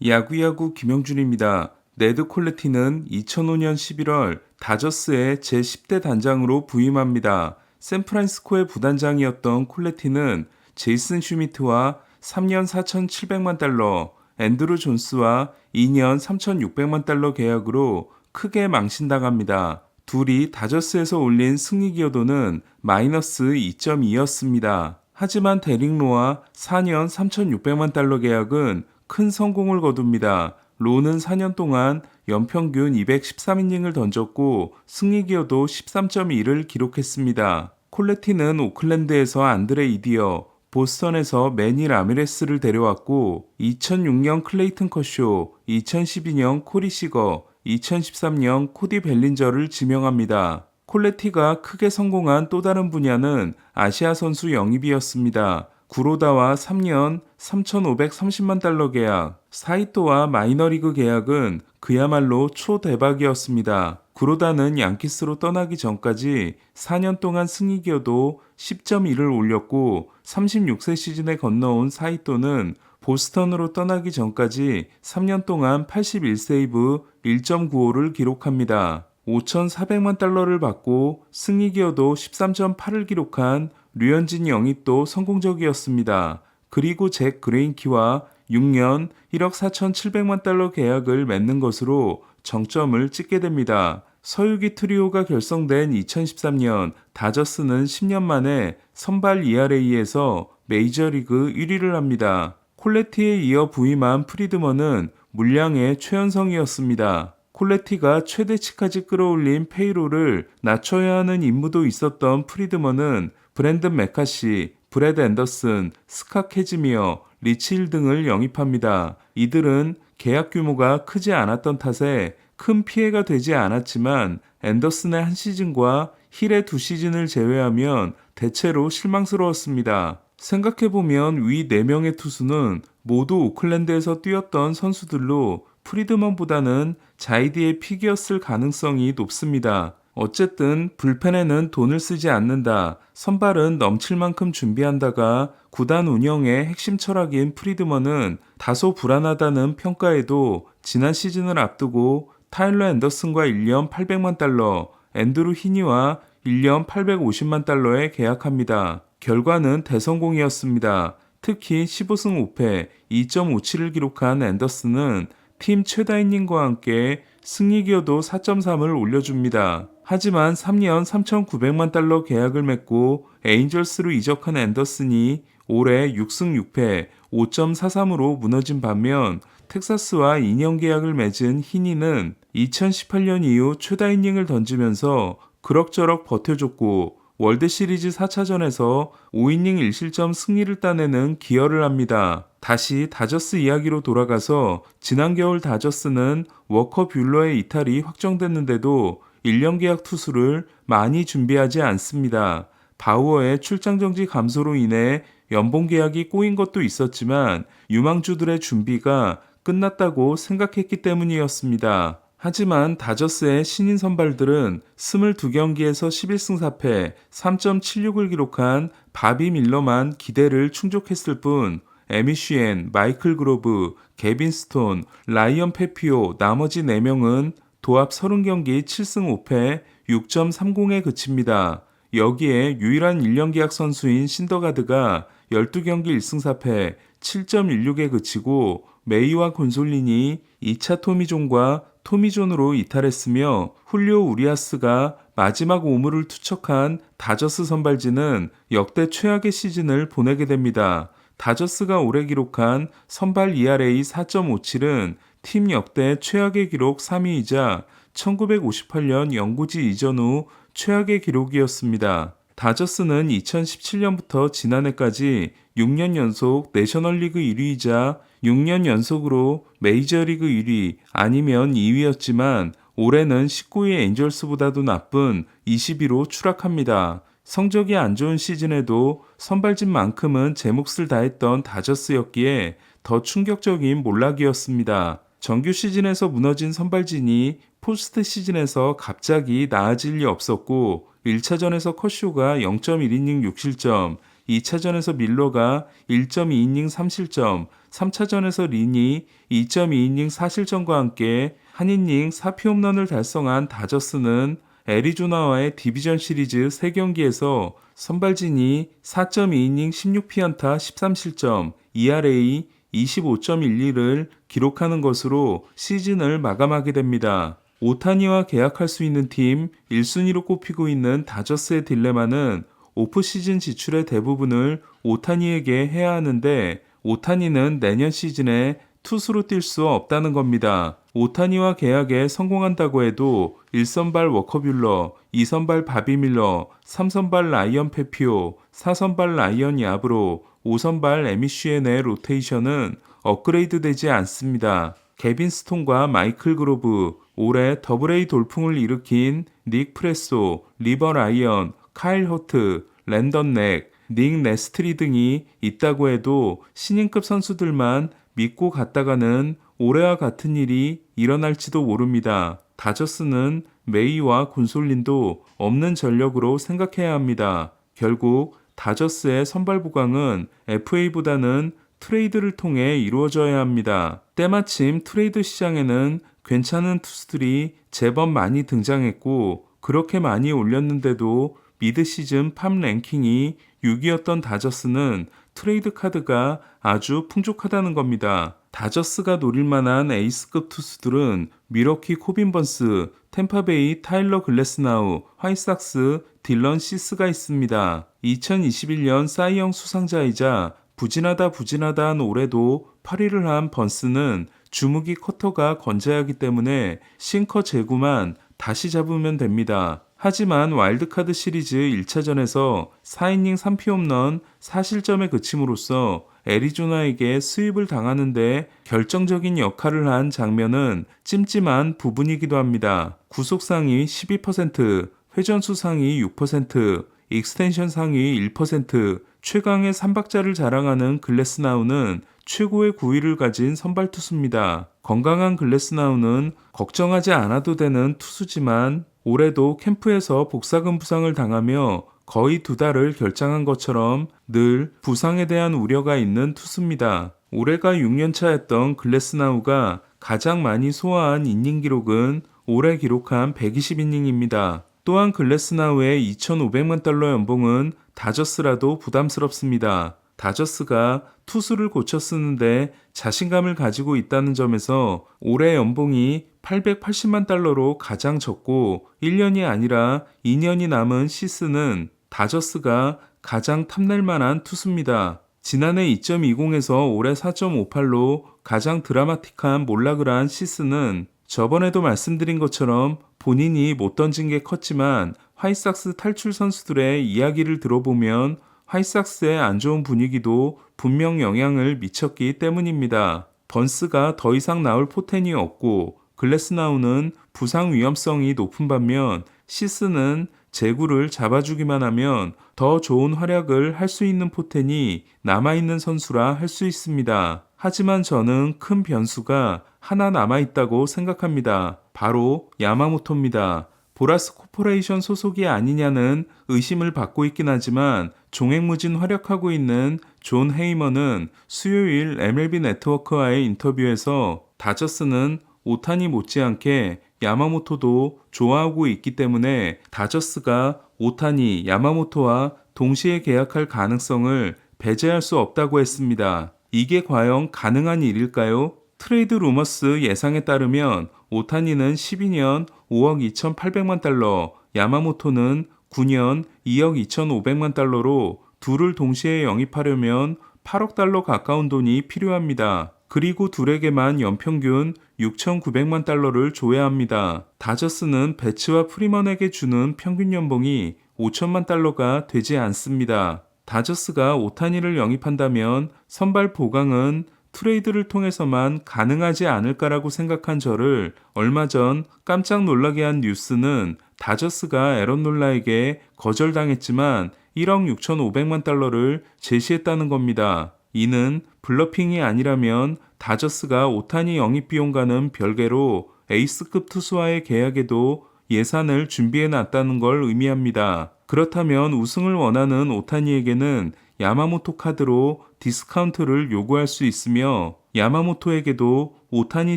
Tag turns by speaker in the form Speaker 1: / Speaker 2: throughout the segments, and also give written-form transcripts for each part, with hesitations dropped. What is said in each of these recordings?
Speaker 1: 야구야구 김영준입니다. 네드 콜레티는 2005년 11월 다저스의 제10대 단장으로 부임합니다. 샌프란시스코의 부단장이었던 콜레티는 제이슨 슈미트와 3년 4,700만 달러, 앤드루 존스와 2년 3,600만 달러 계약으로 크게 망신당합니다. 둘이 다저스에서 올린 승리 기여도는 마이너스 2.2였습니다. 하지만 데릭 로와 4년 3,600만 달러 계약은 큰 성공을 거둡니다. 로는 4년 동안 연평균 213이닝을 던졌고 승리 기여도 13.1을 기록했습니다. 콜레티는 오클랜드에서 안드레 이디어, 보스턴에서 매니 라미레스를 데려왔고 2006년 클레이튼 커쇼, 2012년 코리 시거, 2013년 코디 벨린저를 지명합니다. 콜레티가 크게 성공한 또 다른 분야는 아시아 선수 영입이었습니다. 구로다와 3년 3,530만 달러 계약, 사이토와 마이너리그 계약은 그야말로 초대박이었습니다. 구로다는 양키스로 떠나기 전까지 4년 동안 승리 기여도 10.1을 올렸고 36세 시즌에 건너온 사이토는 보스턴으로 떠나기 전까지 3년 동안 81세이브 1.95를 기록합니다. 5,400만 달러를 받고 승리 기여도 13.8을 기록한 류현진 영입도 성공적이었습니다. 그리고 잭 그레인키와 6년 1억 4,700만 달러 계약을 맺는 것으로 정점을 찍게 됩니다. 서유기 트리오가 결성된 2013년 다저스는 10년 만에 선발 ERA에서 메이저리그 1위를 합니다. 콜레티에 이어 부임한 프리드먼은 물량의 최연성이었습니다. 콜레티가 최대치까지 끌어올린 페이로를 낮춰야 하는 임무도 있었던 프리드먼은 브랜든 메카시, 브래드 앤더슨, 스카 캐즈미어, 리치 힐 등을 영입합니다. 이들은 계약 규모가 크지 않았던 탓에 큰 피해가 되지 않았지만 앤더슨의 한 시즌과 힐의 두 시즌을 제외하면 대체로 실망스러웠습니다. 생각해보면 위 4명의 투수는 모두 오클랜드에서 뛰었던 선수들로 프리드먼보다는 자이디의 픽이었을 가능성이 높습니다. 어쨌든 불펜에는 돈을 쓰지 않는다. 선발은 넘칠 만큼 준비한다가 구단 운영의 핵심 철학인 프리드먼은 다소 불안하다는 평가에도 지난 시즌을 앞두고 타일러 앤더슨과 1년 800만 달러, 앤드루 히니와 1년 850만 달러에 계약합니다. 결과는 대성공이었습니다. 특히 15승 5패 2.57을 기록한 앤더슨은 팀 최다 이닝과 함께 승리 기여도 4.3을 올려줍니다. 하지만 3년 3,900만 달러 계약을 맺고 에인절스로 이적한 앤더슨이 올해 6승 6패 5.43으로 무너진 반면 텍사스와 2년 계약을 맺은 히니는 2018년 이후 최다 이닝을 던지면서 그럭저럭 버텨줬고 월드시리즈 4차전에서 5이닝 1실점 승리를 따내는 기여를 합니다. 다시 다저스 이야기로 돌아가서 지난 겨울 다저스는 워커 뷰러의 이탈이 확정됐는데도 1년 계약 투수를 많이 준비하지 않습니다. 바우어의 출장 정지 감소로 인해 연봉 계약이 꼬인 것도 있었지만 유망주들의 준비가 끝났다고 생각했기 때문이었습니다. 하지만 다저스의 신인 선발들은 22경기에서 11승 4패 3.76을 기록한 바비 밀러만 기대를 충족했을 뿐 에미쉬엔, 마이클 그로브, 게빈 스톤, 라이언 페피오 나머지 4명은 도합 30경기 7승 5패 6.30에 그칩니다. 여기에 유일한 1년 계약 선수인 신더가드가 12경기 1승 4패 7.16에 그치고 메이와 곤솔린이 2차 토미존과 토미존으로 이탈했으며 훌리오 우리아스가 마지막 오물을 투척한 다저스 선발진은 역대 최악의 시즌을 보내게 됩니다. 다저스가 올해 기록한 선발 ERA 4.57은 팀 역대 최악의 기록 3위이자 1958년 영구지 이전 후 최악의 기록이었습니다. 다저스는 2017년부터 지난해까지 6년 연속 내셔널리그 1위이자 6년 연속으로 메이저리그 1위 아니면 2위였지만 올해는 19위 엔젤스보다도 나쁜 20위로 추락합니다. 성적이 안 좋은 시즌에도 선발진만큼은 제 몫을 다했던 다저스였기에 더 충격적인 몰락이었습니다. 정규 시즌에서 무너진 선발진이 포스트 시즌에서 갑자기 나아질 리 없었고 1차전에서 커쇼가 0.1이닝 6실점, 2차전에서 밀러가 1.2이닝 3실점, 3차전에서 린이 2.2이닝 4실점과 함께 한 이닝 4피 홈런을 달성한 다저스는 애리조나와의 디비전 시리즈 3경기에서 선발진이 4.2이닝 16피안타 13실점, ERA 25.12를 기록하는 것으로 시즌을 마감하게 됩니다. 오타니와 계약할 수 있는 팀 1순위로 꼽히고 있는 다저스의 딜레마는 오프시즌 지출의 대부분을 오타니에게 해야 하는데 오타니는 내년 시즌에 투수로 뛸 수 없다는 겁니다. 오타니와 계약에 성공한다고 해도 1선발 워커뷸러, 2선발 바비 밀러, 3선발 라이언 페피오, 4선발 라이언 야브로, 5선발 에미쉬엔의 로테이션은 업그레이드 되지 않습니다. 개빈 스톤과 마이클 그로브, 올해 더블A 돌풍을 일으킨 닉 프레소, 리버 라이언, 카일 허트, 랜던 넥, 닉 레스트리 등이 있다고 해도 신인급 선수들만 믿고 갔다가는 올해와 같은 일이 일어날지도 모릅니다. 다저스는 메이와 곤솔린도 없는 전력으로 생각해야 합니다. 결국 다저스의 선발 보강은 FA보다는 트레이드를 통해 이루어져야 합니다. 때마침 트레이드 시장에는 괜찮은 투수들이 제법 많이 등장했고 그렇게 많이 올렸는데도 미드시즌 팜 랭킹이 6위였던 다저스는 트레이드 카드가 아주 풍족하다는 겁니다. 다저스가 노릴 만한 에이스급 투수들은 미러키 코빈 번스, 템파베이 타일러 글래스나우, 화이삭스 딜런 시스가 있습니다. 2021년 사이영 수상자이자 부진하다 한 올해도 8위를 한 번스는 주무기 커터가 건재하기 때문에 싱커 제구만 다시 잡으면 됩니다. 하지만 와일드카드 시리즈 1차전에서 4이닝 3피 홈런 4실점에 그침으로써 애리조나에게 스윕을 당하는데 결정적인 역할을 한 장면은 찜찜한 부분이기도 합니다. 구속 상위 12%, 회전수 상위 6%, 익스텐션 상위 1%, 최강의 3박자를 자랑하는 글래스나우는 최고의 구위를 가진 선발 투수입니다. 건강한 글래스나우는 걱정하지 않아도 되는 투수지만 올해도 캠프에서 복사근 부상을 당하며 거의 2달을 결장한 것처럼 늘 부상에 대한 우려가 있는 투수입니다. 올해가 6년차였던 글래스나우가 가장 많이 소화한 이닝 기록은 올해 기록한 120이닝입니다. 또한 글래스나우의 $2,500만 연봉은 다저스라도 부담스럽습니다. 다저스가 투수를 고쳐 쓰는데 자신감을 가지고 있다는 점에서 올해 연봉이 $880만 가장 적고 1년이 아니라 2년이 남은 시스는 다저스가 가장 탐낼 만한 투수입니다. 지난해 2.20에서 올해 4.58로 가장 드라마틱한 몰락을 한 시스는 저번에도 말씀드린 것처럼 본인이 못 던진 게 컸지만 화이삭스 탈출 선수들의 이야기를 들어보면 화이삭스의 안 좋은 분위기도 분명 영향을 미쳤기 때문입니다. 번스가 더 이상 나올 포텐이 없고 글래스나우는 부상 위험성이 높은 반면 시스는 제구를 잡아주기만 하면 더 좋은 활약을 할 수 있는 포텐이 남아있는 선수라 할 수 있습니다. 하지만 저는 큰 변수가 하나 남아있다고 생각합니다. 바로 야마모토입니다. 보라스 코퍼레이션 소속이 아니냐는 의심을 받고 있긴 하지만 종횡무진 활약하고 있는 존 헤이먼은 수요일 MLB 네트워크와의 인터뷰에서 다저스는 오타니 못지않게 야마모토도 좋아하고 있기 때문에 다저스가 오타니, 야마모토와 동시에 계약할 가능성을 배제할 수 없다고 했습니다. 이게 과연 가능한 일일까요? 트레이드 루머스 예상에 따르면 오타니는 12년 5억 2,800만 달러, 야마모토는 9년 2억 2,500만 달러로 둘을 동시에 영입하려면 8억 달러 가까운 돈이 필요합니다. 그리고 둘에게만 연평균 6,900만 달러를 줘야 합니다. 다저스는 배츠와 프리먼에게 주는 평균 연봉이 5천만 달러가 되지 않습니다. 다저스가 오타니를 영입한다면 선발 보강은 트레이드를 통해서만 가능하지 않을까라고 생각한 저를 얼마 전 깜짝 놀라게 한 뉴스는 다저스가 에런 놀라에게 거절당했지만 1억 6,500만 달러를 제시했다는 겁니다. 이는 블러핑이 아니라면 다저스가 오타니 영입 비용과는 별개로 에이스급 투수와의 계약에도 예산을 준비해 놨다는 걸 의미합니다. 그렇다면 우승을 원하는 오타니에게는 야마모토 카드로 디스카운트를 요구할 수 있으며 야마모토에게도 오타니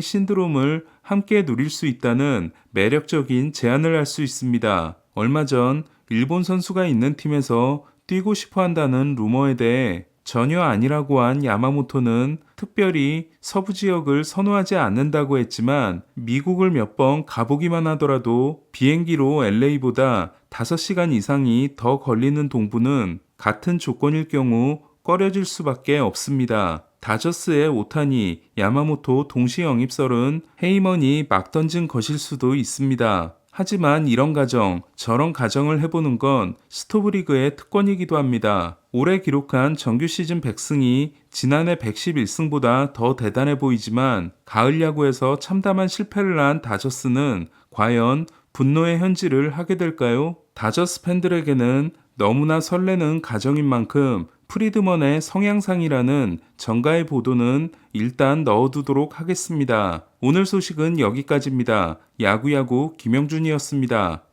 Speaker 1: 신드롬을 함께 누릴 수 있다는 매력적인 제안을 할 수 있습니다. 얼마 전 일본 선수가 있는 팀에서 뛰고 싶어 한다는 루머에 대해 전혀 아니라고 한 야마모토는 특별히 서부 지역을 선호하지 않는다고 했지만 미국을 몇 번 가보기만 하더라도 비행기로 LA보다 5시간 이상이 더 걸리는 동부는 같은 조건일 경우 꺼려질 수밖에 없습니다. 다저스의 오타니, 야마모토 동시 영입설은 헤이먼이 막 던진 것일 수도 있습니다. 하지만 이런 가정, 저런 가정을 해보는 건 스토브리그의 특권이기도 합니다. 올해 기록한 정규 시즌 100승이 지난해 111승보다 더 대단해 보이지만 가을 야구에서 참담한 실패를 한 다저스는 과연 분노의 현지를 하게 될까요? 다저스 팬들에게는 너무나 설레는 가정인 만큼 프리드먼의 성향상이라는 정가의 보도는 일단 넣어두도록 하겠습니다. 오늘 소식은 여기까지입니다. 야구야구 김영준이었습니다.